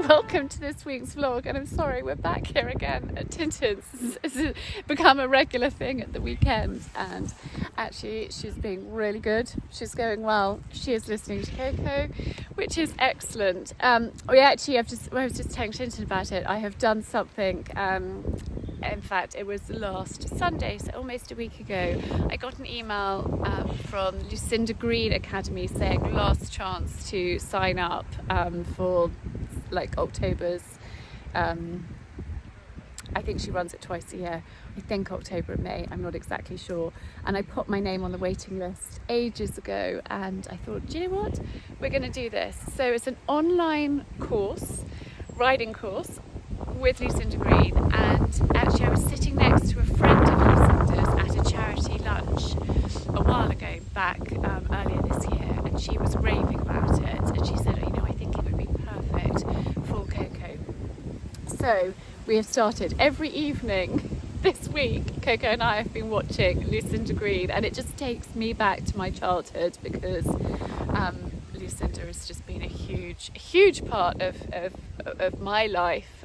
Welcome to this week's vlog, and I'm sorry we're back here again at Tintin's. It's become a regular thing at the weekend, and actually she's being really good. She's going well. She is listening to Coco, which is excellent. I was just telling Tintin about it. I have done something. In fact, it was last Sunday, so almost a week ago. I got an email from Lucinda Green Academy saying last chance to sign up for like October's, I think she runs it twice a year. I think October and May, I'm not exactly sure. And I put my name on the waiting list ages ago, and I thought, do you know what? We're going to do this. So it's an online course, riding course, with Lucinda Green, and actually I was sitting next to a friend of Lucinda's at a charity lunch a while ago, back earlier this year, and she was raving about it, and she said, oh, I think it would be perfect for Coco. So we have started every evening this week. Coco and I have been watching Lucinda Green, and it just takes me back to my childhood, because Lucinda has just been a huge part of my life,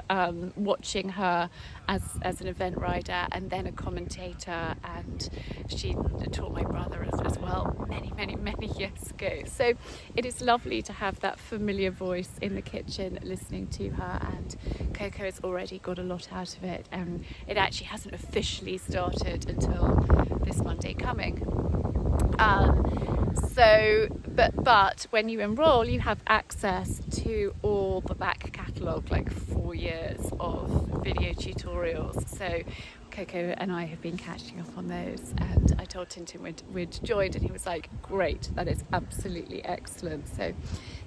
watching her as an event rider and then a commentator, and she taught my brother as well many years ago. So it is lovely to have that familiar voice in the kitchen listening to her, and Coco has already got a lot out of it, and it actually hasn't officially started until this Monday coming. But when you enroll, you have access to all the back catalogue, like 4 years of video tutorials. So Coco and I have been catching up on those, and I told Tintin we'd joined, and he was like, great, that is absolutely excellent. So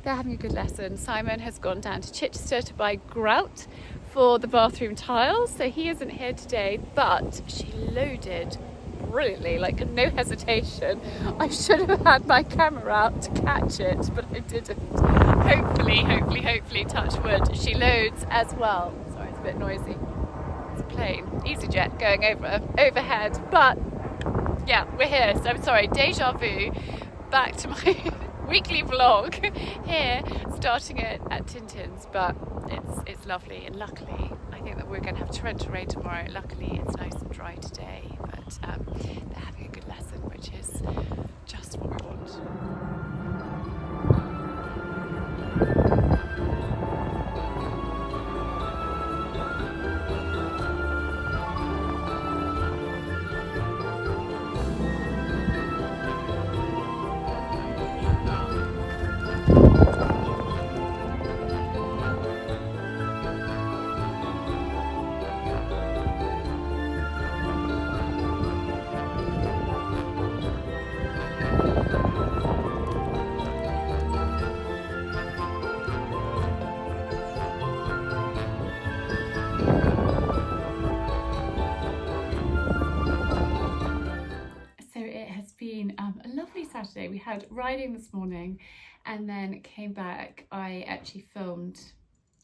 they're having a good lesson. Simon has gone down to Chichester to buy grout for the bathroom tiles, so he isn't here today, but she loaded brilliantly, like no hesitation. I should have had my camera out to catch it, but I didn't. Hopefully, touch wood, she loads as well. Sorry, it's a bit noisy. It's a plane, EasyJet going overhead, but yeah, we're here. So I'm sorry, deja vu, back to my weekly vlog here, starting it at Tintin's, but it's lovely, and luckily I think that we're going to have torrential rain tomorrow. Luckily it's nice and dry today, but they're having a good lesson, which is just what we want. A lovely Saturday. We had riding this morning, and then came back. I actually filmed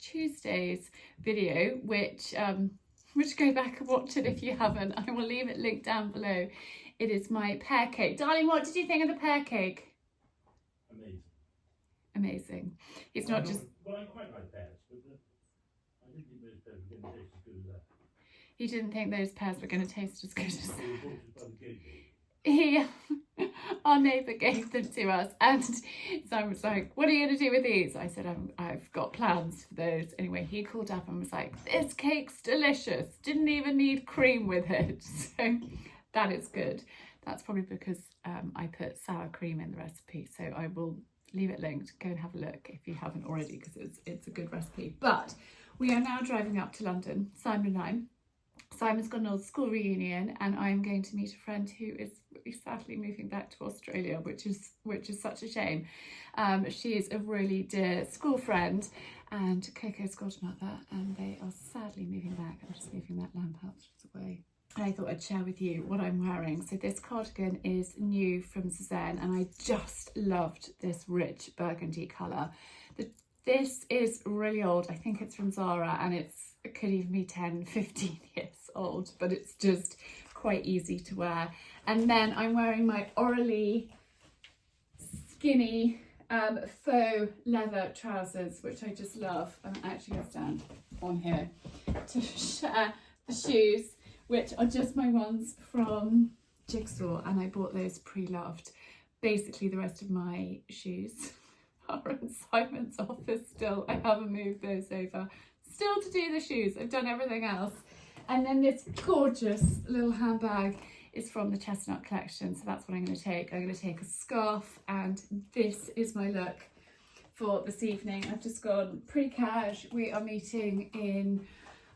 Tuesday's video, which go back and watch it if you haven't. I will leave it linked down below. It is my pear cake. Darling, what did you think of the pear cake? Amazing. It's not just... Well, I quite like pears, but I didn't think those pears were going to taste as good as that. He didn't think those pears were going to taste as good as that. They were bought by the gate. Our neighbour gave them to us, and Simon was like, what are you going to do with these? I said, I've got plans for those. Anyway, he called up and was like, this cake's delicious, didn't even need cream with it. So that is good. That's probably because I put sour cream in the recipe, so I will leave it linked. Go and have a look if you haven't already, because it's a good recipe. But we are now driving up to London, Simon and I. Simon's got an old school reunion, and I'm going to meet a friend who is sadly moving back to Australia, which is such a shame. She is a really dear school friend, and Coco's godmother, and they are sadly moving back. I'm just moving that lamp out of the way. And I thought I'd share with you what I'm wearing. So this cardigan is new from Suzanne, and I just loved this rich burgundy colour. This is really old. I think it's from Zara, and it could even be 10, 15 years old, but it's just quite easy to wear. And then I'm wearing my Orally skinny faux leather trousers, which I just love. I'm actually going to stand on here to share the shoes, which are just my ones from Jigsaw, and I bought those pre-loved. Basically the rest of my shoes are in Simon's office still. I haven't moved those over. Still to do the shoes. I've done everything else. And then this gorgeous little handbag is from the Chestnut collection, so that's what I'm going to take. I'm going to take a scarf, and this is my look for this evening. I've just gone pretty cash. We are meeting in,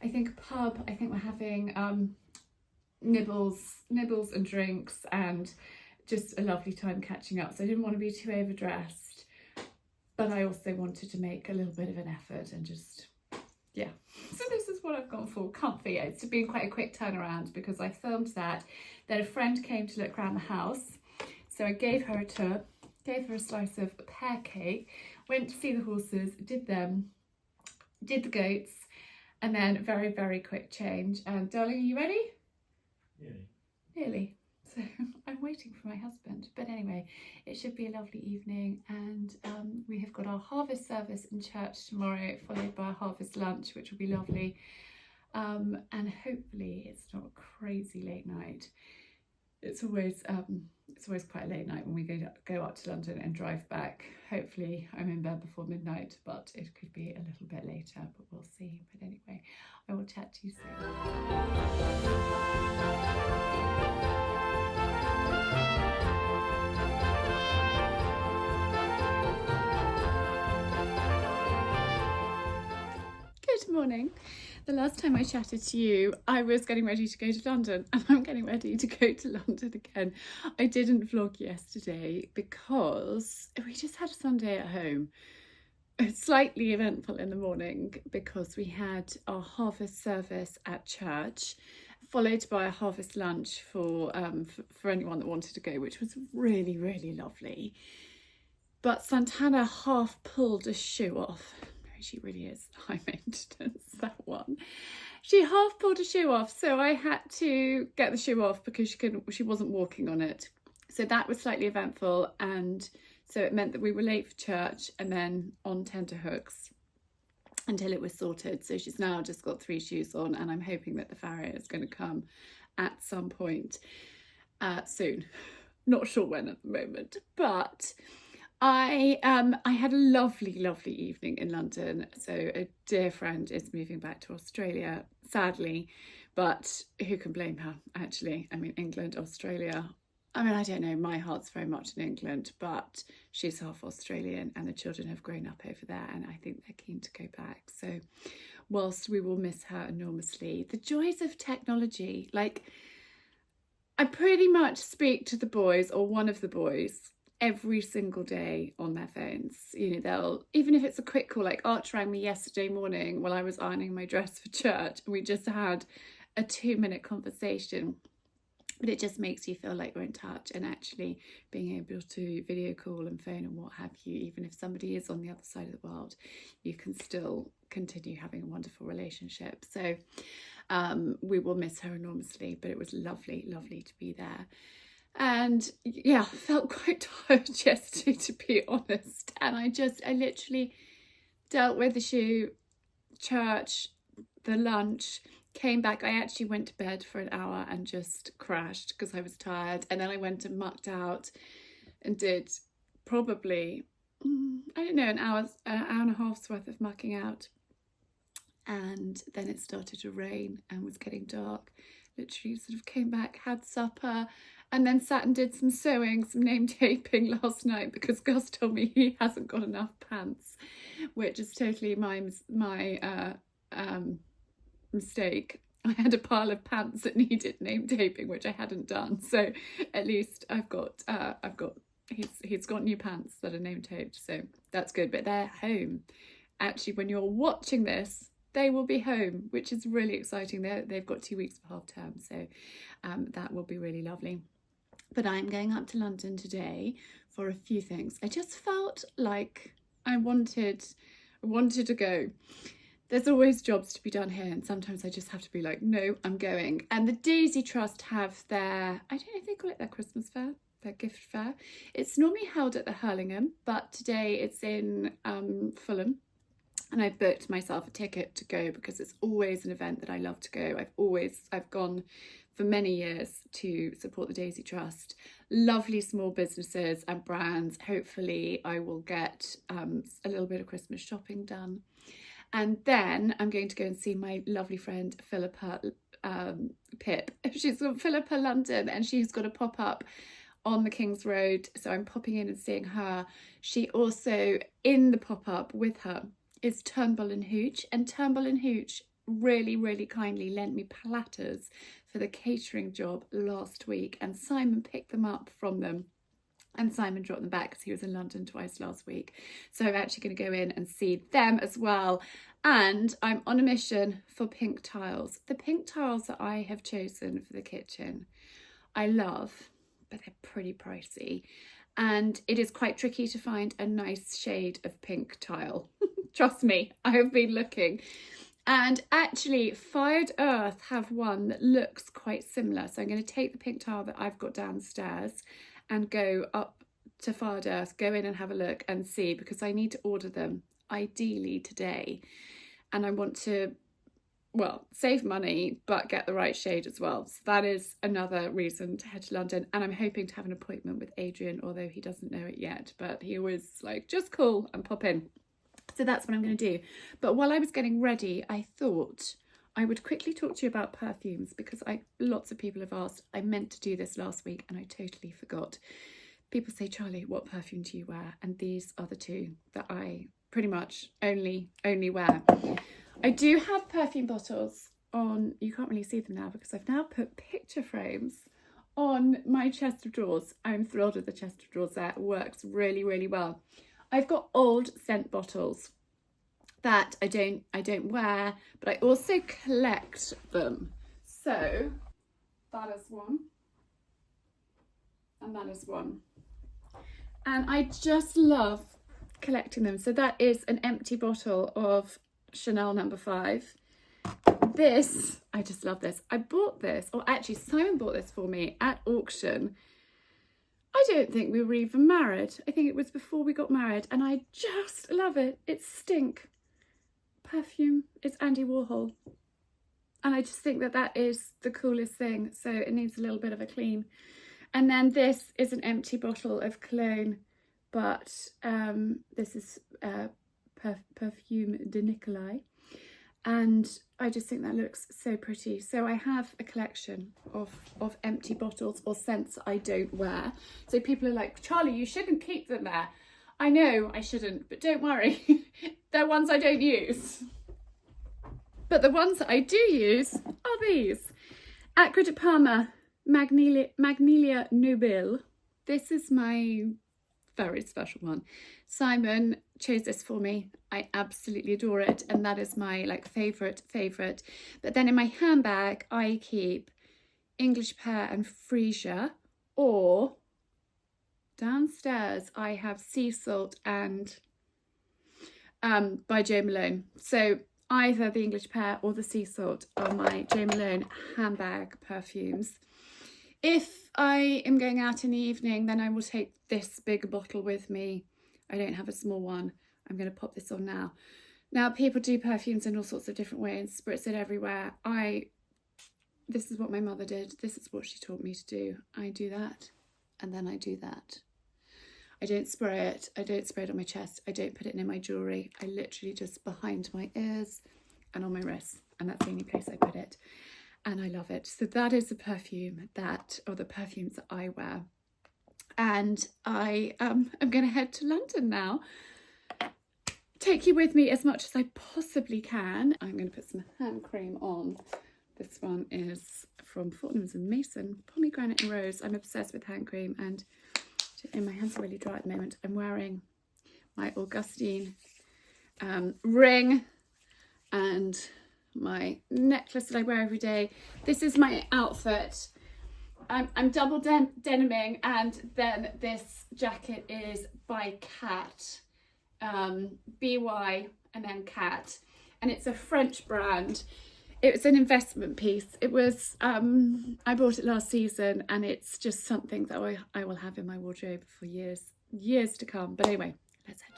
I think, a pub. I think we're having nibbles and drinks, and just a lovely time catching up. So I didn't want to be too overdressed, but I also wanted to make a little bit of an effort and just, yeah. So this is what I've gone for. Comfy. It's been quite a quick turnaround because I filmed that. Then a friend came to look around the house. So I gave her a tour, gave her a slice of pear cake, went to see the horses, did them, did the goats, and then very, very quick change. And darling, are you ready? Nearly. So I'm waiting for my husband, but anyway, it should be a lovely evening, and we have got our harvest service in church tomorrow, followed by a harvest lunch, which will be lovely, and hopefully it's not a crazy late night. It's always quite a late night when we go up to London and drive back. Hopefully I'm in bed before midnight, but it could be a little bit later, but we'll see. But anyway, I will chat to you soon. Good morning. The last time I chatted to you, I was getting ready to go to London, and I'm getting ready to go to London again. I didn't vlog yesterday because we just had a Sunday at home. It's slightly eventful in the morning because we had our harvest service at church, followed by a harvest lunch for anyone that wanted to go, which was really, really lovely. But Santana half pulled a shoe off. She really is high maintenance, that one. She half pulled a shoe off, so I had to get the shoe off because she wasn't walking on it. So that was slightly eventful, and so it meant that we were late for church and then on tenterhooks until it was sorted. So she's now just got 3 shoes on, and I'm hoping that the farrier is going to come at some point soon. Not sure when at the moment, but I had a lovely evening in London. So a dear friend is moving back to Australia, sadly, but who can blame her, actually? I mean, England, Australia. I mean, I don't know, my heart's very much in England, but she's half Australian and the children have grown up over there, and I think they're keen to go back. So whilst we will miss her enormously, the joys of technology, like, I pretty much speak to the boys, or one of the boys, every single day on their phones. You know, they'll, even if it's a quick call, like Arch rang me yesterday morning while I was ironing my dress for church, and we just had a 2-minute conversation. But it just makes you feel like we're in touch, and actually being able to video call and phone and what have you, even if somebody is on the other side of the world, you can still continue having a wonderful relationship. So we will miss her enormously, but it was lovely to be there. And yeah, I felt quite tired yesterday, to be honest. And I literally dealt with the shoe, church, the lunch, came back. I actually went to bed for an hour and just crashed because I was tired. And then I went and mucked out and did probably, I don't know, an hour and a half's worth of mucking out. And then it started to rain and was getting dark. Literally sort of came back, had supper, and then sat and did some sewing, some name taping last night because Gus told me he hasn't got enough pants, which is totally my mistake. I had a pile of pants that needed name taping, which I hadn't done. So at least he's got new pants that are name taped. So that's good. But they're home. Actually, when you're watching this, they will be home, which is really exciting. They've got 2 weeks of half term. So that will be really lovely. But I'm going up to London today for a few things. I just felt like I wanted to go. There's always jobs to be done here, and sometimes I just have to be like, no, I'm going. And the Daisy Trust have their, I don't know if they call it their Christmas fair, their gift fair. It's normally held at the Hurlingham, but today it's in Fulham. And I've booked myself a ticket to go because it's always an event that I love to go. I've gone for many years to support the Daisy Trust. Lovely small businesses and brands. Hopefully I will get a little bit of Christmas shopping done. And then I'm going to go and see my lovely friend Philippa Pip. She's got Philippa London, and she's got a pop-up on the King's Road. So I'm popping in and seeing her. She also, in the pop-up with her, is Turnbull and Hooch. And Turnbull and Hooch really, really kindly lent me platters for the catering job last week. And Simon picked them up from them. And Simon dropped them back because he was in London twice last week. So I'm actually going to go in and see them as well. And I'm on a mission for pink tiles. The pink tiles that I have chosen for the kitchen, I love, but they're pretty pricey. And it is quite tricky to find a nice shade of pink tile. Trust me, I have been looking. And actually, Fired Earth have one that looks quite similar. So I'm going to take the pink tile that I've got downstairs and go up to Fired Earth, go in and have a look and see, because I need to order them ideally today. And I want to, well, save money, but get the right shade as well. So that is another reason to head to London. And I'm hoping to have an appointment with Adrian, although he doesn't know it yet, but he always like, just call and pop in. So that's what I'm going to do. But while I was getting ready, I thought I would quickly talk to you about perfumes, because lots of people have asked. I meant to do this last week and I totally forgot. People say, Charlie, what perfume do you wear? And these are the two that I pretty much only wear. I do have perfume bottles on, you can't really see them now because I've now put picture frames on my chest of drawers. I'm thrilled with the chest of drawers there. It works really, really well. I've got old scent bottles that I don't wear, but I also collect them. So that is one, and that is one. And I just love collecting them. So that is an empty bottle of Chanel No. 5. This, I just love this. I bought this, or actually Simon bought this for me at auction. I don't think we were even married. I think it was before we got married, and I just love it. It's Stink perfume. It's Andy Warhol. And I just think that that is the coolest thing. So it needs a little bit of a clean. And then this is an empty bottle of cologne, but this is Perfume de Nicolai. And I just think that looks so pretty. So I have a collection of empty bottles or scents I don't wear. So people are like, Charlie, you shouldn't keep them there. I know I shouldn't, but don't worry. They're ones I don't use. But the ones that I do use are these. Acqua di Parma Magnolia Nobile. This is my very special one. Simon chose this for me. I absolutely adore it, and that is my like favorite. But then in my handbag I keep English Pear and Freesia, or downstairs I have Sea Salt and by Jo Malone. So either the English Pear or the Sea Salt are my Jo Malone handbag perfumes. If I am going out in the evening, then I will take this big bottle with me. I don't have a small one. I'm going to pop this on now. Now, people do perfumes in all sorts of different ways, spritz it everywhere. This is what my mother did. This is what she taught me to do. I do that, and then I do that. I don't spray it. I don't spray it on my chest. I don't put it in my jewellery. I literally just behind my ears and on my wrists, and that's the only place I put it. And I love it. So that is the perfume or the perfumes that I wear. And I am going to head to London now. Take you with me as much as I possibly can. I'm going to put some hand cream on This one is from Fortnum's and Mason, pomegranate and rose. I'm obsessed with hand cream, and my hands are really dry at the moment. I'm wearing my Augustine ring and my necklace that I wear every day. This is my outfit. I'm double deniming, and then this jacket is by Cat, BY and then Cat, and it's a French brand. It was an investment piece. It was, I bought it last season, and it's just something that I will have in my wardrobe for years to come. But anyway, let's head.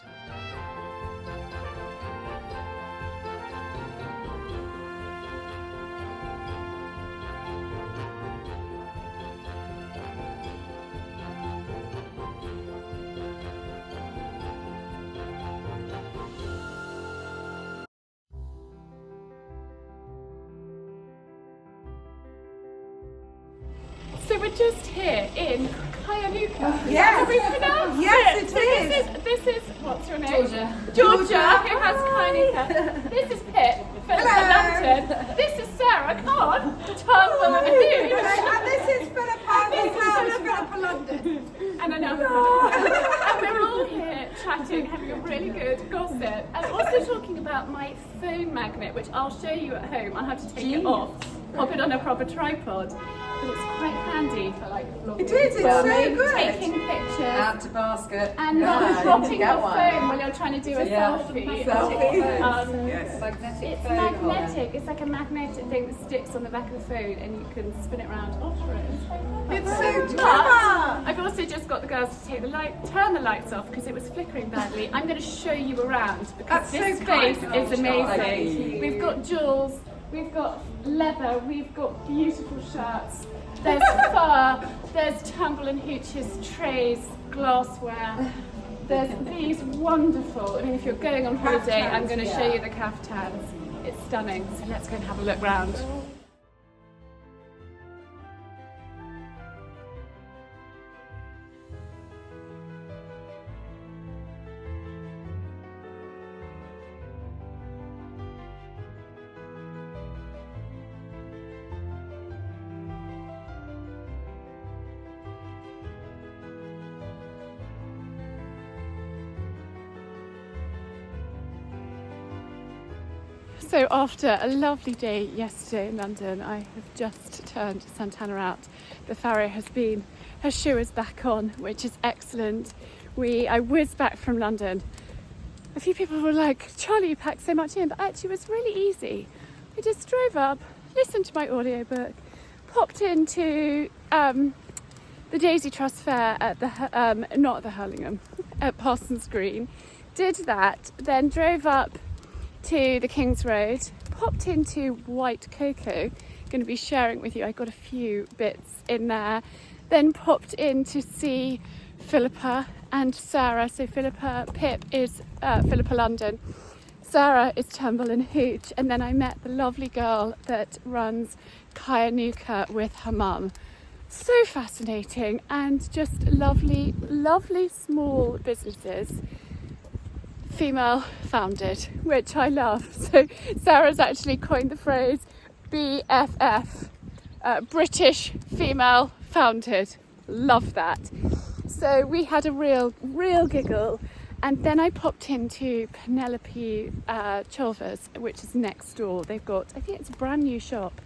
So we're just here in Kyanuka. Yes. Have we pronounced Yes, it? it So this is, what's your name? Georgia. Georgia, who has Kyanuka. This is Pip, London. This is Sarah, come on. Tumble and Hugh. And this is Philippa, this is Philippa London. And another and we're all here chatting, having a really good gossip, and also talking about my phone magnet, which I'll show you at home. I'll have to take it off, pop it on a proper tripod. But it's quite handy for like vlogging. It is, it's so good. Taking pictures. Out to basket. And not Yeah, dropping get your one. phone when you're trying to do a selfie. Yes. Magnetic It's phone holder. magnetic. It's like a magnetic thing that sticks on the back of the phone, and you can spin it around after it. It's so But clever. I've also just got the girls to turn the lights off because it was flickering badly. I'm going to show you around because That's this so space kind. is Thank amazing. you. We've got jewels, we've got leather, we've got beautiful shirts. There's fur, there's Tumble and Hooch's trays, glassware. There's these wonderful, I mean, if you're going on holiday, I'm going to show you the caftans. It's stunning. So let's go and have a look round. So after a lovely day yesterday in London, I have just turned Santana out. The Farrow her shoe is back on, which is excellent. I whizzed back from London. A few people were like, Charlie, you packed so much in, but actually it was really easy. I just drove up, listened to my audiobook, popped into the Daisy Trust Fair at the, not at the Hurlingham, at Parsons Green, did that, then drove up to the King's Road, popped into White Coco, going to be sharing with you, I got a few bits in there, then popped in to see Philippa and Sarah. So Pip is Philippa London, Sarah is Tumble and Hooch, and then I met the lovely girl that runs Kyanuka with her mum. So fascinating, and just lovely, lovely small businesses, female founded, which I love. So Sarah's actually coined the phrase BFF, British female founded. Love that. So we had a real giggle, and then I popped into Penelope Chulver's, which is next door. They've got, I think it's a brand new shop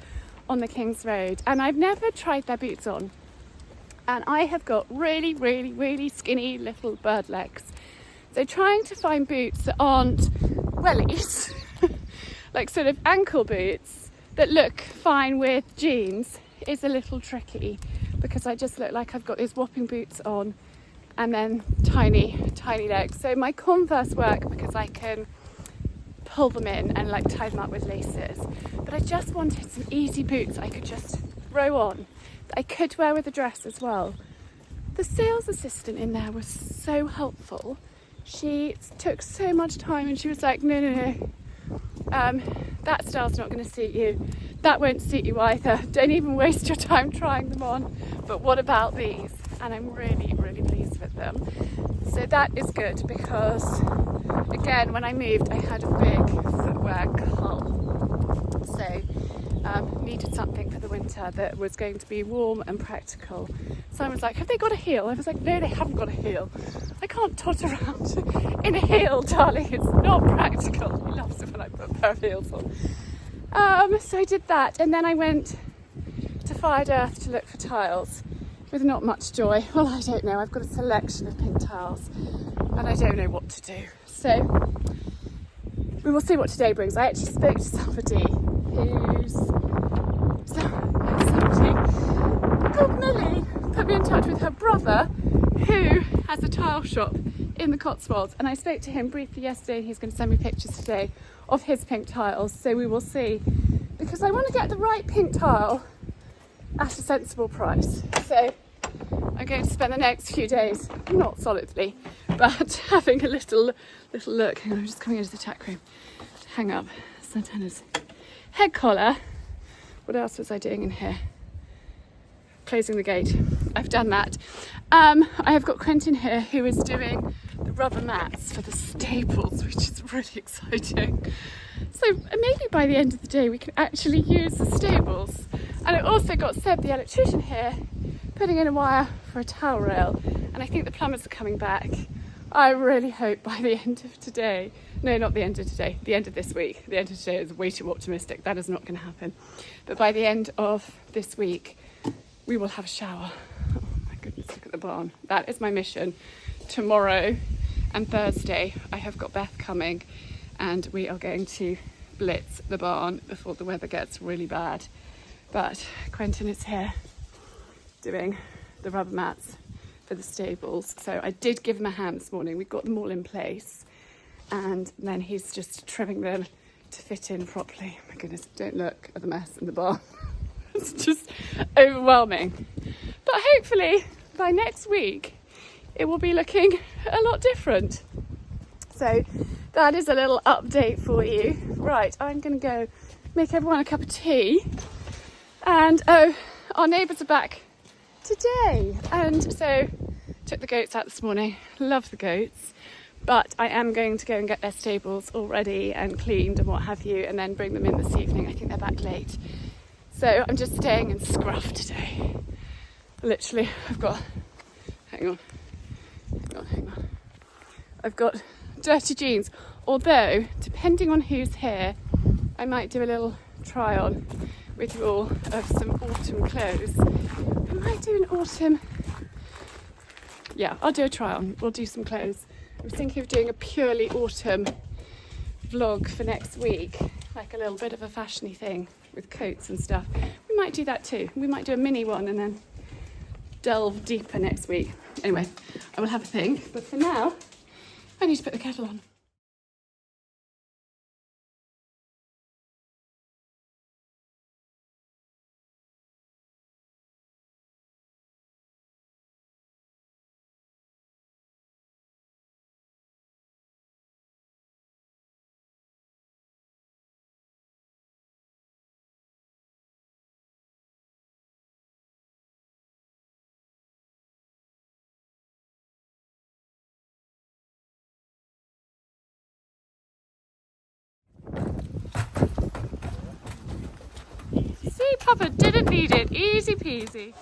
on the King's Road, and I've never tried their boots on, and I have got really, really, really skinny little bird legs. So trying to find boots that aren't wellies, like sort of ankle boots that look fine with jeans, is a little tricky, because I just look like I've got these whopping boots on and then tiny legs. So my Converse work because I can pull them in and like tie them up with laces. But I just wanted some easy boots I could just throw on, that I could wear with a dress as well. The sales assistant in there was so helpful. She took so much time, and she was like, no, that style's not going to suit you. That won't suit you either. Don't even waste your time trying them on. But what about these? And I'm really, really pleased with them. So that is good, because again, when I moved, I had a big footwear cull. So needed something for the winter that was going to be warm and practical. Simon was like, have they got a heel? I was like, no, they haven't got a heel. I can't totter around in a heel, darling. It's not practical. He loves it when I put a pair of heels on. So I did that, and then I went to Fired Earth to look for tiles with not much joy. Well, I don't know. I've got a selection of pink tiles and I don't know what to do. So we will see what today brings. I actually spoke to somebody called Millie, put me in touch with her brother who has a tile shop in the Cotswolds, and I spoke to him briefly yesterday. He's going to send me pictures today of his pink tiles, so we will see, because I want to get the right pink tile at a sensible price. So I'm going to spend the next few days, not solidly, but having a little look. Hang on, I'm just coming into the tack room to hang up Santana's head collar. What else was I doing in here? Closing the gate. I've done that. I have got Quentin here who is doing the rubber mats for the stables, which is really exciting. So maybe by the end of the day we can actually use the stables. And I also got Seb, the electrician, here putting in a wire for a towel rail, and I think the plumbers are coming back. I really hope by the end of today, no, not the end of today, the end of this week. The end of today is way too optimistic. That is not going to happen. But by the end of this week, we will have a shower. Oh my goodness, look at the barn. That is my mission. Tomorrow and Thursday, I have got Beth coming, and we are going to blitz the barn before the weather gets really bad. But Quentin is here doing the rubber mats for the stables. So I did give him a hand this morning. We've got them all in place, and then he's just trimming them to fit in properly. My goodness, don't look at the mess in the barn. It's just overwhelming. But hopefully by next week it will be looking a lot different. So that is a little update for you. Right, I'm going to go make everyone a cup of tea. And our neighbours are back today, and so took the goats out this morning. Love the goats, but I am going to go and get their stables all ready and cleaned and what have you, and then bring them in this evening. I think they're back late, so I'm just staying in scruff today. Literally, I've got hang on I've got dirty jeans, although depending on who's here I might do a little try on with you all of some autumn clothes. I might do an autumn, yeah, I'll do a try on. We'll do some clothes. I was thinking of doing a purely autumn vlog for next week, like a little bit of a fashiony thing with coats and stuff. We might do that too. We might do a mini one and then delve deeper next week. Anyway, I will have a think, but for now I need to put the kettle on. See, Papa didn't need it. Easy peasy.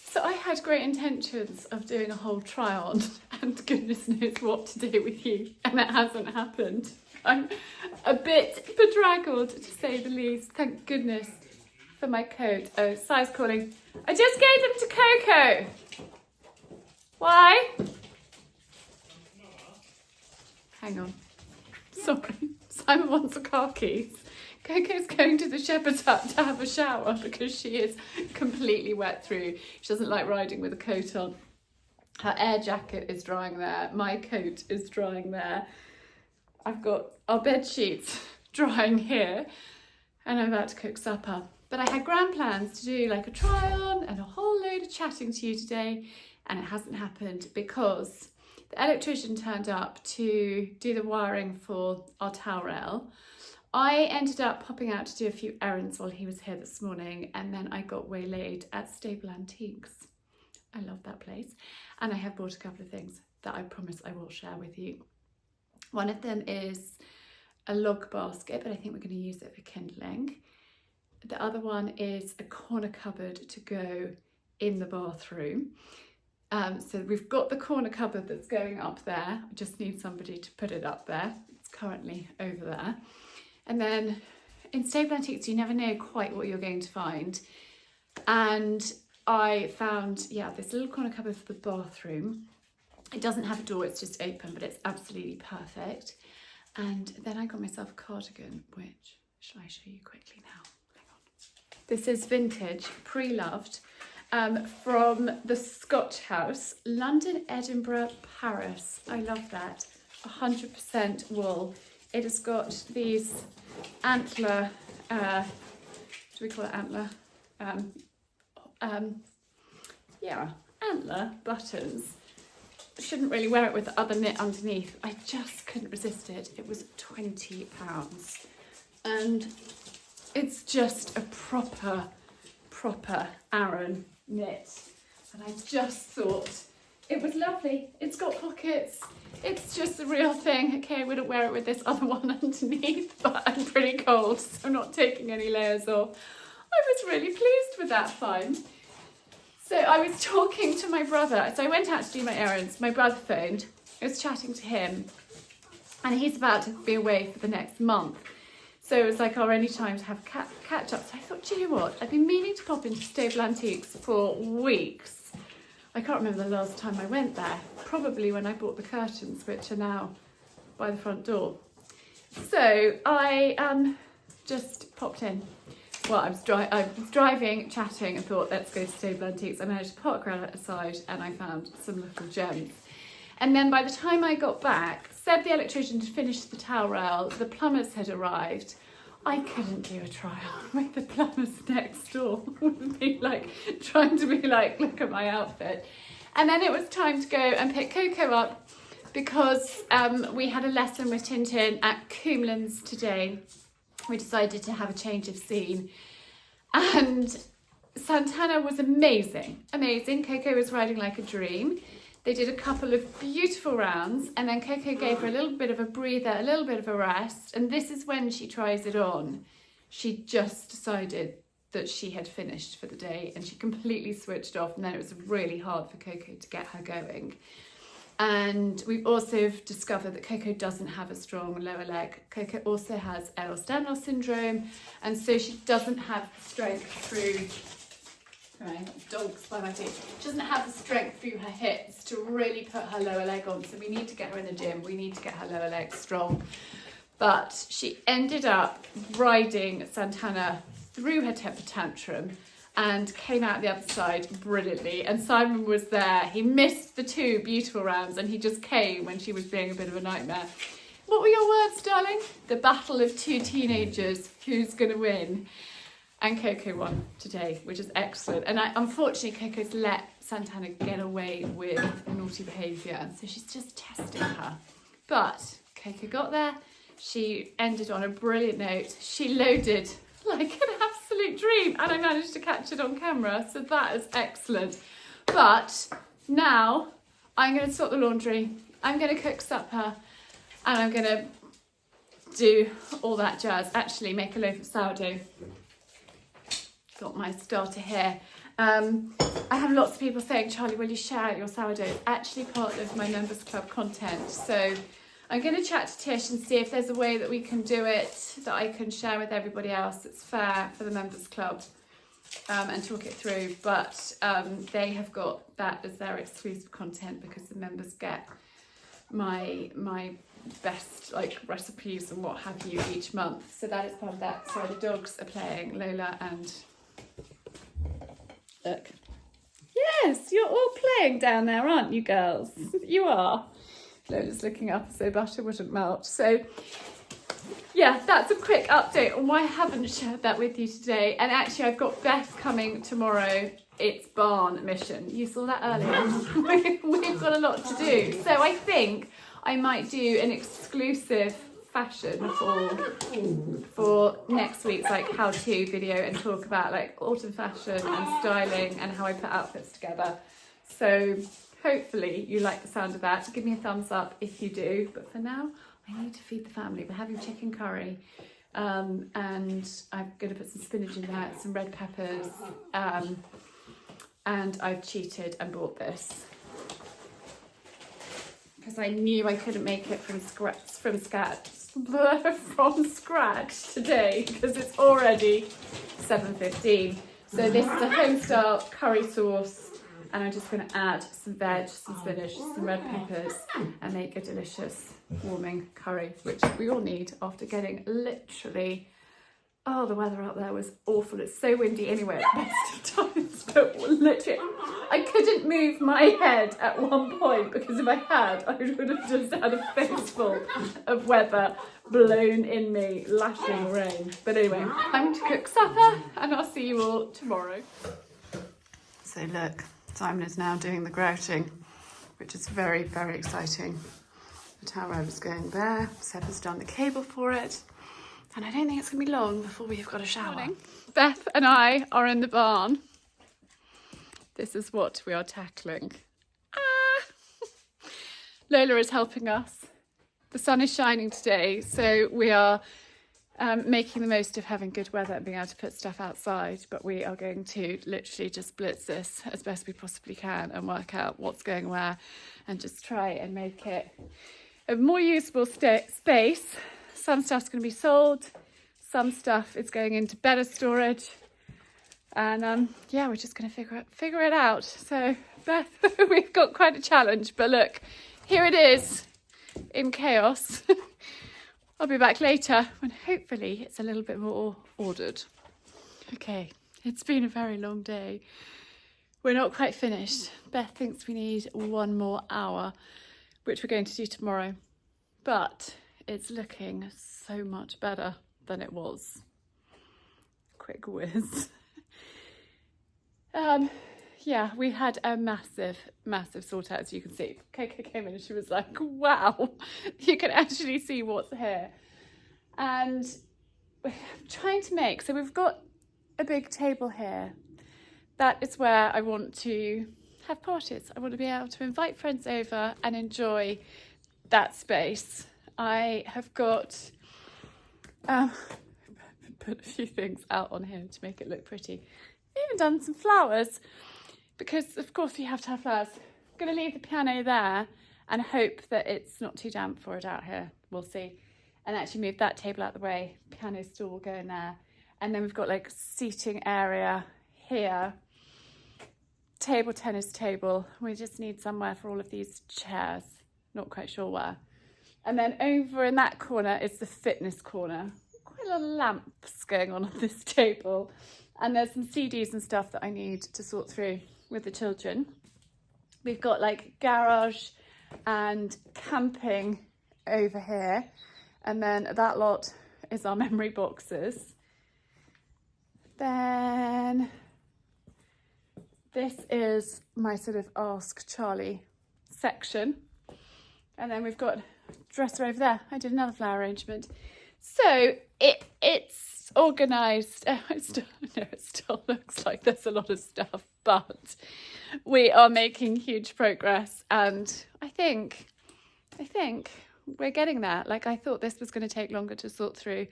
So I had great intentions of doing a whole try on, and goodness knows what to do with you, and it hasn't happened. I'm a bit bedraggled, to say the least. Thank goodness for my coat. Oh, Si's calling. I just gave them to Coco. Why? Hang on. Sorry. Simon wants the car keys. Coco's going to the shepherd's hut to have a shower because she is completely wet through. She doesn't like riding with a coat on. Her air jacket is drying there. My coat is drying there. I've got our bed sheets drying here, and I'm about to cook supper. But I had grand plans to do like a try on and a whole load of chatting to you today, and it hasn't happened because the electrician turned up to do the wiring for our towel rail. I ended up popping out to do a few errands while he was here this morning, and then I got waylaid at Stable Antiques. I love that place. And I have bought a couple of things that I promise I will share with you. One of them is a log basket, but I think we're going to use it for kindling. the other one is a corner cupboard to go in the bathroom. So we've got the corner cupboard that's going up there. I just need somebody to put it up there. It's currently over there. And then in Stable Antiques, you never know quite what you're going to find. And I found, yeah, this little corner cupboard for the bathroom. It doesn't have a door, it's just open, but it's absolutely perfect. And then I got myself a cardigan, which, shall I show you quickly now? Hang on. This is vintage, pre-loved, from the Scotch House, London, Edinburgh, Paris. I love that. 100% wool. It has got these antler, do we call it antler? Yeah, antler buttons. Shouldn't really wear it with the other knit underneath. I just couldn't resist it. It was £20 and it's just a proper Aran knit, and I just thought it was lovely. It's got pockets, it's just the real thing. Okay, I wouldn't wear it with this other one underneath, but I'm pretty cold, so I'm not taking any layers off. I was really pleased with that find. So I was talking to my brother, so I went out to do my errands. My brother phoned, I was chatting to him, and he's about to be away for the next month. So it was like our only time to have catch up. So I thought, do you know what? I've been meaning to pop into Stable Antiques for weeks. I can't remember the last time I went there. Probably when I bought the curtains, which are now by the front door. So I just popped in. Well, I was driving, chatting, and thought, let's go to Stable Antiques. I managed to park around aside, and I found some little gems. And then by the time I got back, Seb the electrician had finished the towel rail, the plumbers had arrived. I couldn't do a trial with the plumbers next door. It would be like trying to be like, look at my outfit. And then it was time to go and pick Coco up because we had a lesson with Tintin at Coomlands today. We decided to have a change of scene. And Santana was amazing, amazing. Coco was riding like a dream. They did a couple of beautiful rounds, and then Coco gave her a little bit of a breather, a little bit of a rest, and this is when she tries it on. She just decided that she had finished for the day, and she completely switched off, and then it was really hard for Coco to get her going. And we've also discovered that Coco doesn't have a strong lower leg. Coco also has Ehlers-Danlos syndrome, and so she doesn't have strength through... dogs by my feet. She doesn't have the strength through her hips to really put her lower leg on, so we need to get her in the gym. We need to get her lower leg strong. But she ended up riding Santana through her temper tantrum and came out the other side brilliantly. And Simon was there. He missed the two beautiful rounds, and he just came when she was being a bit of a nightmare. What were your words, darling? The battle of two teenagers. Who's going to win? And Coco won today, which is excellent. And unfortunately, Coco's let Santana get away with naughty behaviour, and so she's just testing her. But Coco got there. She ended on a brilliant note. She loaded like an absolute dream, and I managed to catch it on camera, so that is excellent. But now I'm going to stop the laundry. I'm going to cook supper, and I'm going to do all that jazz. Actually, make a loaf of sourdough. Got my starter here. I have lots of people saying, Charlie, will you share your sourdough? It's actually part of my members club content. So I'm going to chat to Tish and see if there's a way that we can do it that I can share with everybody else that's fair for the members club, and talk it through. But they have got that as their exclusive content because the members get my best like recipes and what have you each month. So that is part of that. So the dogs are playing, Lola and... Look. Yes, you're all playing down there, aren't you, girls? You are. Lola's looking up so butter wouldn't melt. So, yeah, that's a quick update on why I haven't shared that with you today. And actually, I've got Beth coming tomorrow. It's barn mission. You saw that earlier. We've got a lot to do. So I think I might do an exclusive fashion for next week's like how-to video and talk about like autumn fashion and styling and how I put outfits together. So hopefully you like the sound of that. Give me a thumbs up if you do. But for now, I need to feed the family. We're having chicken curry and I'm going to put some spinach in there, some red peppers, and I've cheated and bought this because I knew I couldn't make it from scratch today because it's already 7:15. So this is a home style curry sauce, and I'm just going to add some veg, some spinach, some red peppers, and make a delicious warming curry, which we all need after getting literally, oh, the weather out there was awful. It's so windy anyway at the best of times, but literally I couldn't move my head at one point because if I had, I would have just had a face full of weather blown in me, lashing rain. But anyway, I'm to cook supper and I'll see you all tomorrow. So look, Simon is now doing the grouting, which is very, very exciting. The tower is going there. Seb has done the cable for it. And I don't think it's going to be long before we've got a shower. Morning. Beth and I are in the barn. This is what we are tackling. Lola is helping us. The sun is shining today, so we are making the most of having good weather and being able to put stuff outside. But we are going to literally just blitz this as best we possibly can and work out what's going where and just try and make it a more usable space. Some stuff's going to be sold, some stuff is going into better storage, and yeah, we're just going to figure it out. So Beth, we've got quite a challenge, but look, here it is in chaos. I'll be back later when hopefully it's a little bit more ordered. Okay, it's been a very long day. We're not quite finished. Beth thinks we need 1 more hour, which we're going to do tomorrow, but it's looking so much better than it was. Quick whiz. Yeah, we had a massive sort out, as you can see. Coco came in and she was like, wow, you can actually see what's here. And we're trying to make, so we've got a big table here. That is where I want to have parties. I want to be able to invite friends over and enjoy that space. I have got put a few things out on here to make it look pretty. Even done some flowers because of course you have to have flowers. I'm going to leave the piano there and hope that it's not too damp for it out here. We'll see. And actually move that table out the way. Piano stool will go in there. And then we've got like seating area here. Table tennis table. We just need somewhere for all of these chairs. Not quite sure where. And then over in that corner is the fitness corner. Quite a lot of lamps going on this table. And there's some CDs and stuff that I need to sort through with the children. We've got like garage and camping over here. And then that lot is our memory boxes. Then this is my sort of Ask Charlie section. And then we've got dresser over there. I did another flower arrangement. So it's organised. It still looks like there's a lot of stuff, but we are making huge progress. And I think we're getting there. Like I thought this was going to take longer to sort through.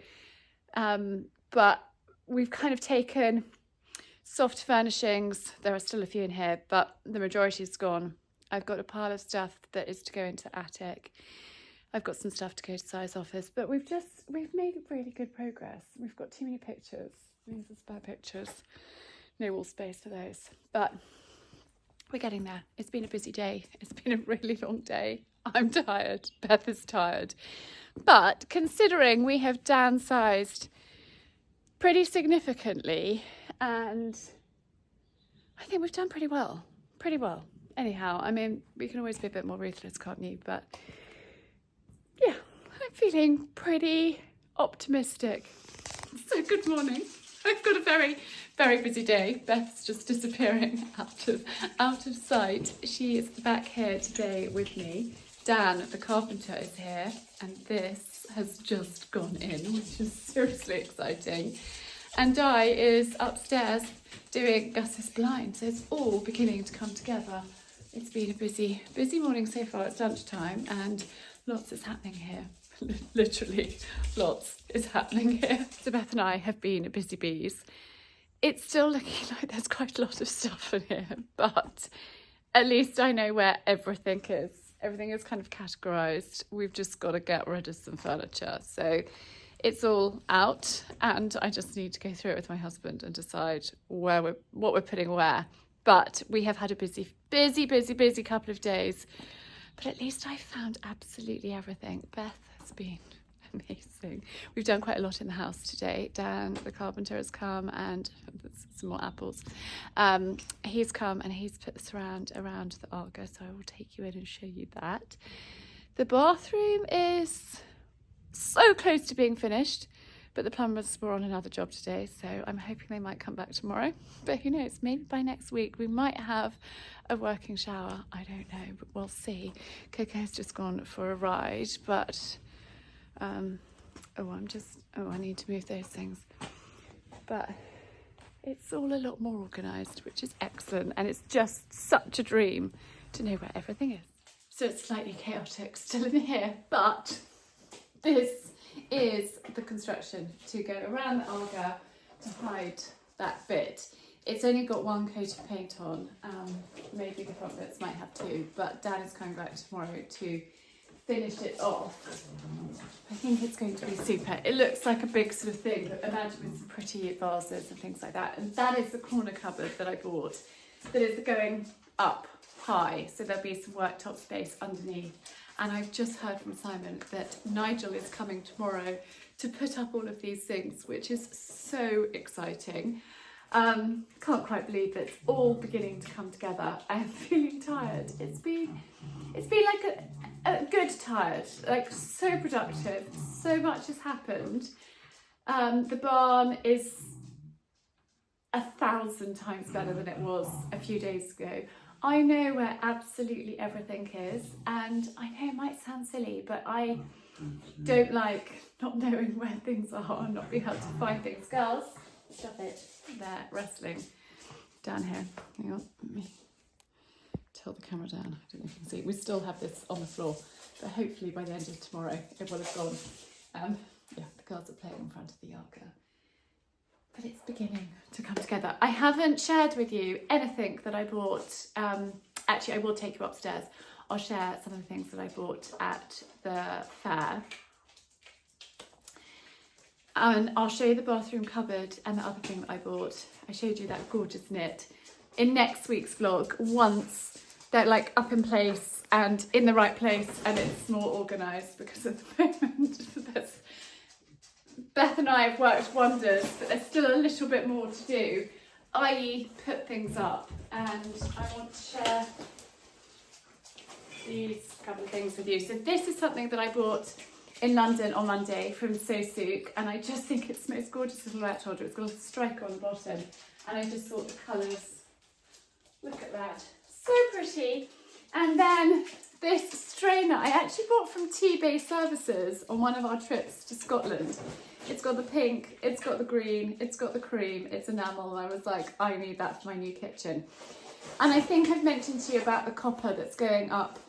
But we've kind of taken soft furnishings. There are still a few in here, but the majority's gone. I've got a pile of stuff that is to go into the attic. I've got some stuff to go to Si's office, but we've made really good progress. We've got too many pictures. These are spare pictures. No wall space for those, but we're getting there. It's been a busy day. It's been a really long day. I'm tired. Beth is tired. But considering we have downsized pretty significantly, and I think we've done pretty well. Anyhow, I mean, we can always be a bit more ruthless, can't you? But yeah, I'm feeling pretty optimistic. So good morning. I've got a very, very busy day. Beth's just disappearing out of sight. She is back here today with me. Dan, the carpenter, is here, and this has just gone in, which is seriously exciting. And Di is upstairs doing Gus's blind, so it's all beginning to come together. It's been a busy morning so far. It's lunchtime and lots is happening here. literally lots is happening here. So Beth and I have been busy bees. It's still looking like there's quite a lot of stuff in here, but at least I know where everything is. Everything is kind of categorised. We've just got to get rid of some furniture. So it's all out, and I just need to go through it with my husband and decide what we're putting where. But we have had a busy couple of days. But at least I found absolutely everything. Beth has been amazing. We've done quite a lot in the house today. Dan, the carpenter, has come, and some more apples. He's come and he's put the surround around the Arga, so I will take you in and show you that. The bathroom is so close to being finished, but the plumbers were on another job today, so I'm hoping they might come back tomorrow. But who knows, maybe by next week we might have a working shower. I don't know, but we'll see. Coco's just gone for a ride, but I need to move those things. But it's all a lot more organised, which is excellent, and it's just such a dream to know where everything is. So it's slightly chaotic still in here, but this is the construction to go around the Arga to hide that bit. It's only got one coat of paint on, maybe the front bits might have two, but Dan is coming back tomorrow to finish it off. I think it's going to be super. It looks like a big sort of thing, but imagine with some pretty vases and things like that. And that is the corner cupboard that I bought that is going up high, so there'll be some worktop space underneath. And I've just heard from Simon that Nigel is coming tomorrow to put up all of these things, which is so exciting. Can't quite believe it's all beginning to come together. I'm feeling tired. It's been like a good tired, like so productive. So much has happened. The barn is 1,000 times better than it was a few days ago. I know where absolutely everything is, and I know it might sound silly, but I don't like not knowing where things are and not being able to find things. Girls, stop it. They're wrestling down here. Hang on, let me tilt the camera down. I don't know if you can see. We still have this on the floor, but hopefully by the end of tomorrow it will have gone. Yeah, the girls are playing in front of the Arga. But it's beginning to come together. I haven't shared with you anything that I bought. Actually, I will take you upstairs. I'll share some of the things that I bought at the fair. And I'll show you the bathroom cupboard and the other thing that I bought. I showed you that gorgeous knit in next week's vlog, once they're like up in place and in the right place and it's more organised, because at the moment there's Beth and I have worked wonders, but there's still a little bit more to do, i.e. put things up. And I want to share these couple of things with you. So this is something that I bought in London on Monday from So Souk, and I just think it's the most gorgeous little rat holder. It's got a striker on the bottom, and I just thought the colours, look at that, so pretty. And then this strainer I actually bought from T-Bay Services on one of our trips to Scotland. It's got the pink, it's got the green, it's got the cream, it's enamel, and I was like, I need that for my new kitchen. And I think I've mentioned to you about the copper that's going up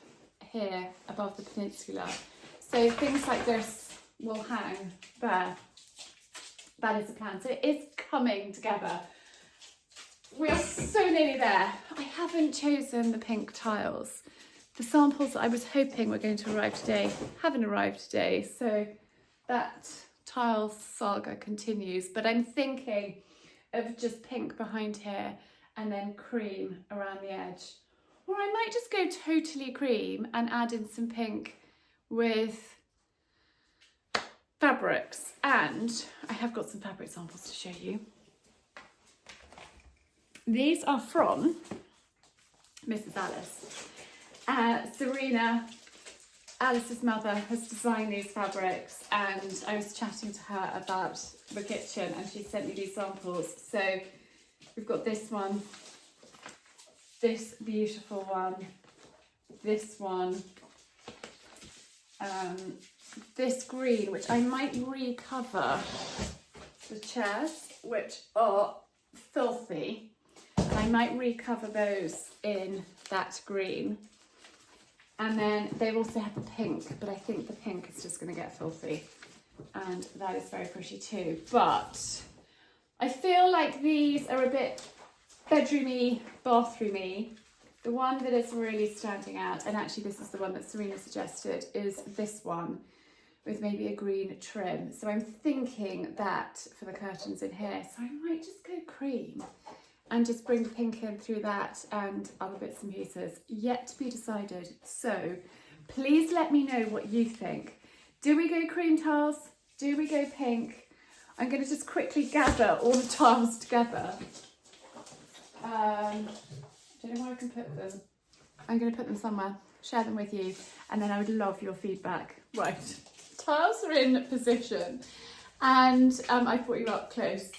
here above the peninsula. So things like this will hang there. That is the plan. So it is coming together. We are so nearly there. I haven't chosen the pink tiles. The samples that I was hoping were going to arrive today haven't arrived today. So that tile saga continues. But I'm thinking of just pink behind here and then cream around the edge. Or I might just go totally cream and add in some pink with fabrics. And I have got some fabric samples to show you. These are from Mrs. Alice. Serena, Alice's mother, has designed these fabrics, and I was chatting to her about the kitchen and she sent me these samples. So we've got this one, this beautiful one, this one, this green, which I might recover the chairs, which are filthy, and I might recover those in that green. And then they've also had the pink, but I think the pink is just going to get filthy. And that is very pretty too. But I feel like these are a bit bedroomy, bathroomy. The one that is really standing out, and actually this is the one that Serena suggested, is this one with maybe a green trim. So I'm thinking that for the curtains in here, so I might just go cream and just bring the pink in through that and other bits and pieces. Yet to be decided. So please let me know what you think. Do we go cream tiles? Do we go pink? I'm going to just quickly gather all the tiles together. Don't know where I can put them. I'm going to put them somewhere, share them with you, and then I would love your feedback. Right, tiles are in position, and I brought you up close.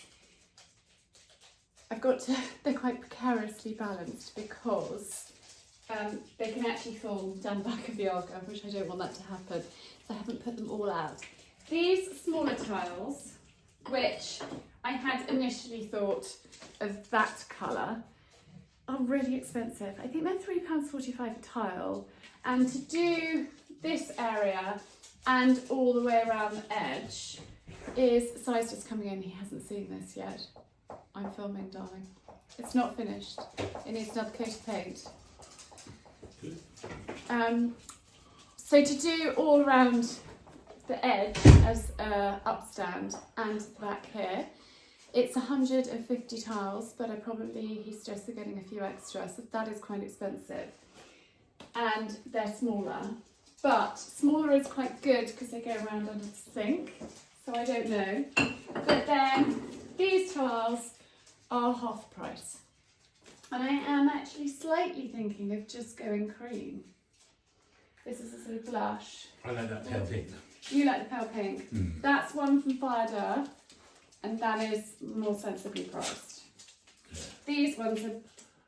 They're quite precariously balanced because they can actually fall down the back of the Argo, which I don't want that to happen, so I haven't put them all out. These smaller tiles, which I had initially thought of that colour, are really expensive. I think they're £3.45 a tile, and to do this area and all the way around the edge is Si's just coming in. He hasn't seen this yet. I'm filming, darling. It's not finished. It needs another coat of paint. So to do all around the edge as a upstand and the back here, it's 150 tiles, but he's just getting a few extra, so that is quite expensive. And they're smaller, but smaller is quite good because they go around under the sink, so I don't know. But then these tiles are half price. And I am actually slightly thinking of just going cream. This is a sort of blush. I like that pale pink. You like the pale pink. That's one from Fired Earth, and that is more sensibly priced. Yeah. These ones are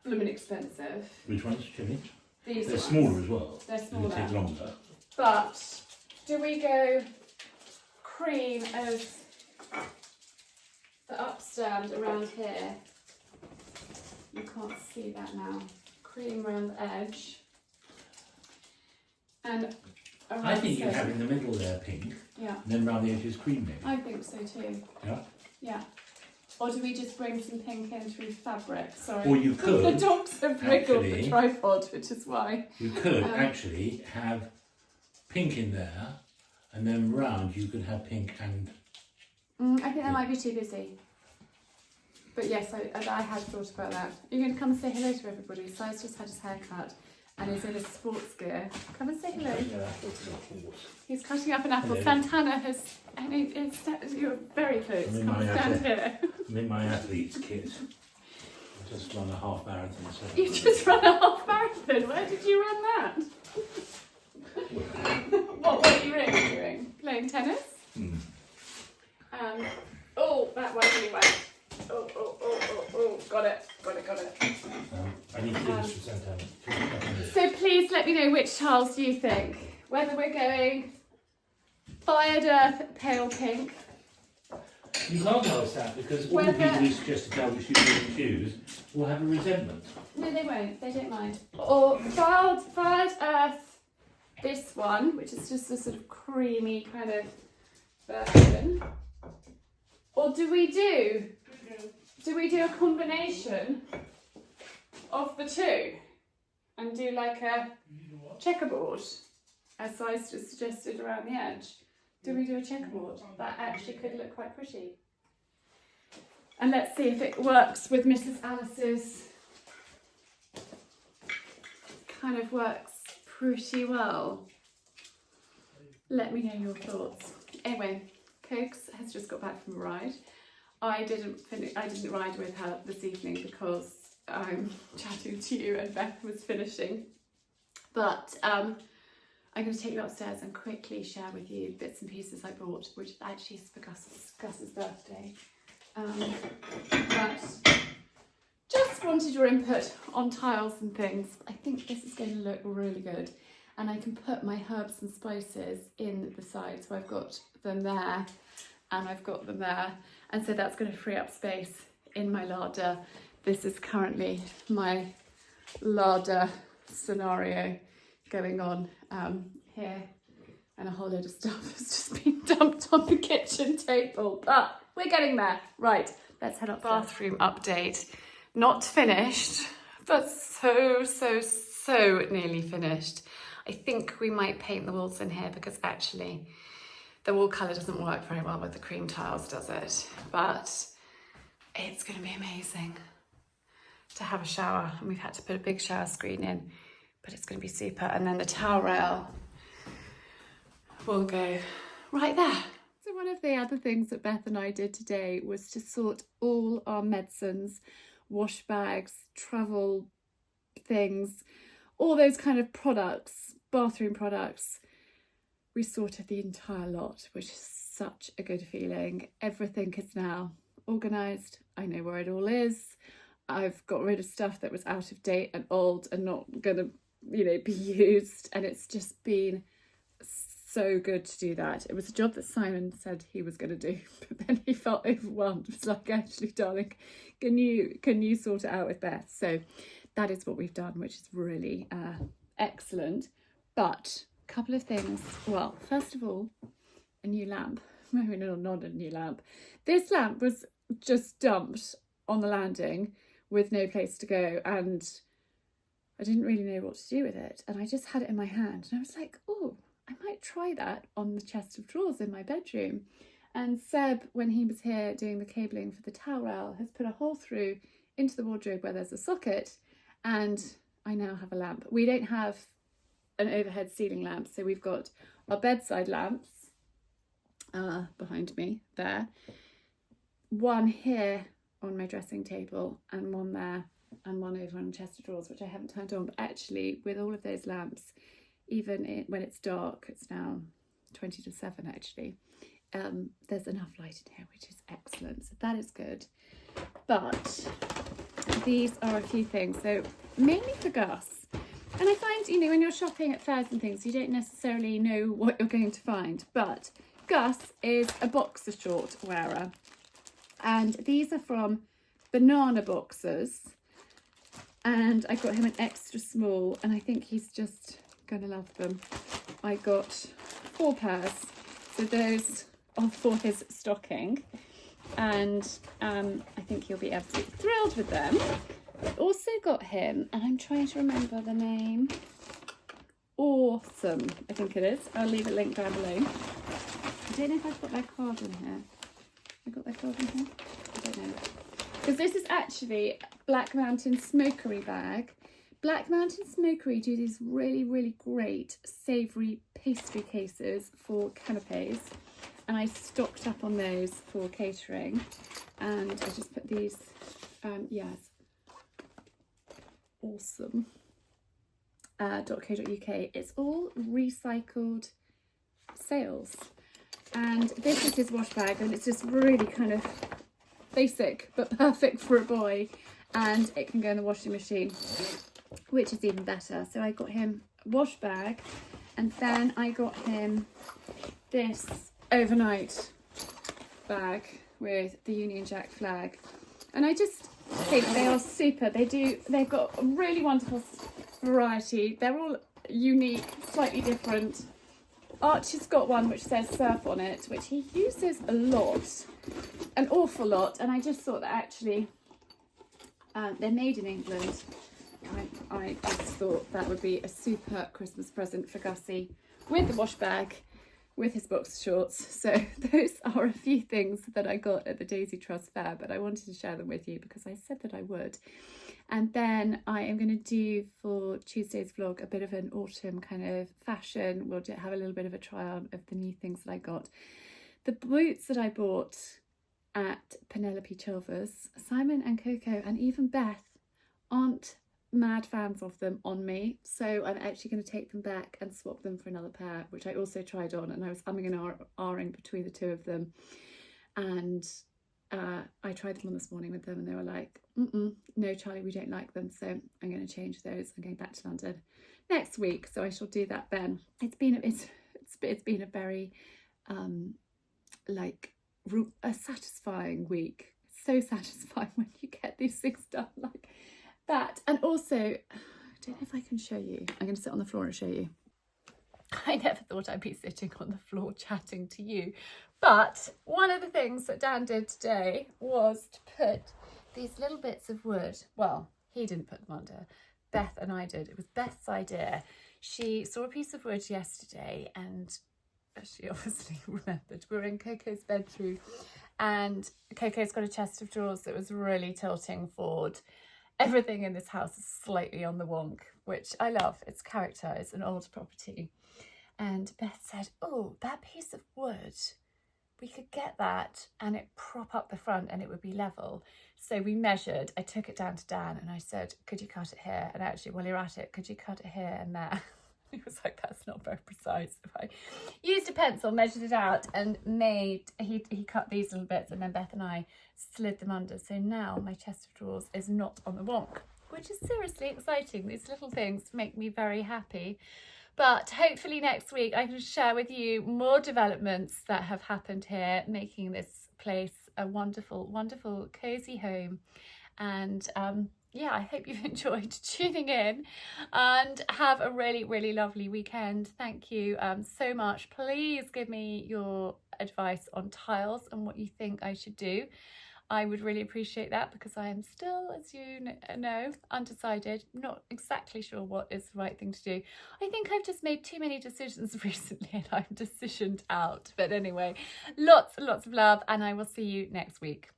blooming expensive. Which ones, Jimmy? These They're ones. smaller as well. They're They smaller. take longer. But do we go cream as the upstand around here? You can't see that now. Cream around the edge. And around I think you so- have in the middle there pink, Yeah, and then round the edges cream maybe. I think so too. Yeah. Yeah. Or do we just bring some pink in through fabric? Sorry. Or you The could, dogs have wriggled the actually- tripod, which is why. you could actually have pink in there, and then round you could have pink and... I think that might be too busy. But yes, I had thought about that. You're going to come and say hello to everybody. Si's just had his hair cut and is in his sports gear. Come and say hello. He's cutting up an apple. Hello. Santana has... you're very close. I'm in Come my stand athlete. here. I'm in my athlete's kit. I just run a half marathon. So You just run a half marathon. Where did you run that? What were you really doing? Playing tennis? Oh, that one really went. Oh, got it. I need to do this for Santana. So please let me know which tiles you think. Whether we're going Fired Earth pale pink. You can't ask that because all the people who suggest to tell which you shouldn't choose will have a resentment. No, they won't. They don't mind. Or Fired Earth, this one, which is just a sort of creamy kind of version. Or do we do a combination of the two and do like a checkerboard, as I just suggested around the edge? Do we do a checkerboard? That actually could look quite pretty. And let's see if it works with Mrs. Alice's. Kind of works pretty well. Let me know your thoughts. Anyway, Cokes has just got back from a ride. I didn't ride with her this evening because I'm chatting to you and Beth was finishing. But I'm going to take you upstairs and quickly share with you bits and pieces I bought, which actually is for Gus's birthday. But just wanted your input on tiles and things. I think this is going to look really good. And I can put my herbs and spices in the side. So I've got them there and I've got them there. And so that's going to free up space in my larder. This is currently my larder scenario going on here, and a whole load of stuff has just been dumped on the kitchen table, but we're getting there. Right, let's head up. Bathroom update. Not finished, but so nearly finished. I think we might paint the walls in here because actually the wall colour doesn't work very well with the cream tiles, does it? But it's going to be amazing to have a shower, and we've had to put a big shower screen in, but it's going to be super. And then the towel rail will go right there. So one of the other things that Beth and I did today was to sort all our medicines, wash bags, travel things, all those kind of products, bathroom products. We sorted the entire lot, which is such a good feeling. Everything is now organised. I know where it all is. I've got rid of stuff that was out of date and old and not gonna, be used. And it's just been so good to do that. It was a job that Simon said he was going to do, but then he felt overwhelmed. It was like, actually, darling, can you sort it out with Beth? So that is what we've done, which is really excellent. But a couple of things. Well, first of all, a new lamp. Maybe not a new lamp. This lamp was just dumped on the landing with no place to go, and I didn't really know what to do with it, and I just had it in my hand, and I was like, oh, I might try that on the chest of drawers in my bedroom. And Seb, when he was here doing the cabling for the towel rail, has put a hole through into the wardrobe where there's a socket, and I now have a lamp. We don't have an overhead ceiling lamp, so we've got our bedside lamps behind me there, one here on my dressing table and one there, and one over on the chest of drawers, which I haven't turned on. But actually, with all of those lamps, even when it's dark, it's now 20 to 7 actually, there's enough light in here, which is excellent. So that is good. But these are a few things. So mainly for Gus. And I find, when you're shopping at fairs and things, you don't necessarily know what you're going to find. But Gus is a boxer short wearer. And these are from Banana Boxers. And I got him an extra small, and I think he's just gonna love them. I got 4 pairs, so those are for his stocking, and I think he'll be absolutely thrilled with them. I also got him, and I'm trying to remember the name, Awesome, I think it is. I'll leave a link down below. I don't know if I've got their card in here. I got their card in here? I don't know. Because this is actually Black Mountain Smokery bag. Black Mountain Smokery do these really great savoury pastry cases for canapes, and I stocked up on those for catering, and I just put these, yes, awesome, .co.uk. It's all recycled sales, and this is his wash bag, and it's just really kind of basic but perfect for a boy, and it can go in the washing machine, which is even better. So I got him a wash bag, and then I got him this overnight bag with the Union Jack flag, and I just think they are super. They've got a really wonderful variety. They're all unique, slightly different. Archie's got one which says surf on it, which he uses a lot, an awful lot, and I just thought that actually they're made in England. I just thought that would be a super Christmas present for Gussie, with the wash bag, with his boxer shorts. So those are a few things that I got at the Daisy Trust Fair, but I wanted to share them with you because I said that I would. And then I am going to do for Tuesday's vlog a bit of an autumn kind of fashion. We'll have a little bit of a try on of the new things that I got. The boots that I bought at Penelope Chilvers, Simon and Coco and even Beth aren't mad fans of them on me, so I'm actually going to take them back and swap them for another pair, which I also tried on, and I was umming and ahhing between the two of them, and I tried them on this morning with them, and they were like, no Charlie, we don't like them, so I'm going to change those. I'm going back to London next week, so I shall do that then. It's been a very a satisfying week. So satisfying when you get these things done like that. And also, don't know if I can show you. I'm going to sit on the floor and show you. I never thought I'd be sitting on the floor chatting to you. But one of the things that Dan did today was to put these little bits of wood. Well, he didn't put them under. Beth and I did. It was Beth's idea. She saw a piece of wood yesterday and she obviously remembered. We were in Coco's bedroom and Coco's got a chest of drawers that was really tilting forward. Everything in this house is slightly on the wonk, which I love. It's character. It's an old property. And Beth said, oh, that piece of wood, we could get that and it prop up the front and it would be level. So we measured. I took it down to Dan and I said, could you cut it here? And actually, while you're at it, could you cut it here and there? He was like, that's not very precise. If I used a pencil, measured it out and he cut these little bits, and then Beth and I slid them under. So now my chest of drawers is not on the wonk, which is seriously exciting. These little things make me very happy. But hopefully next week I can share with you more developments that have happened here, making this place a wonderful, wonderful, cozy home. And yeah, I hope you've enjoyed tuning in and have a really, really lovely weekend. Thank you so much. Please give me your advice on tiles and what you think I should do. I would really appreciate that because I am still, as you know, undecided, not exactly sure what is the right thing to do. I think I've just made too many decisions recently and I'm decisioned out. But anyway, lots and lots of love and I will see you next week.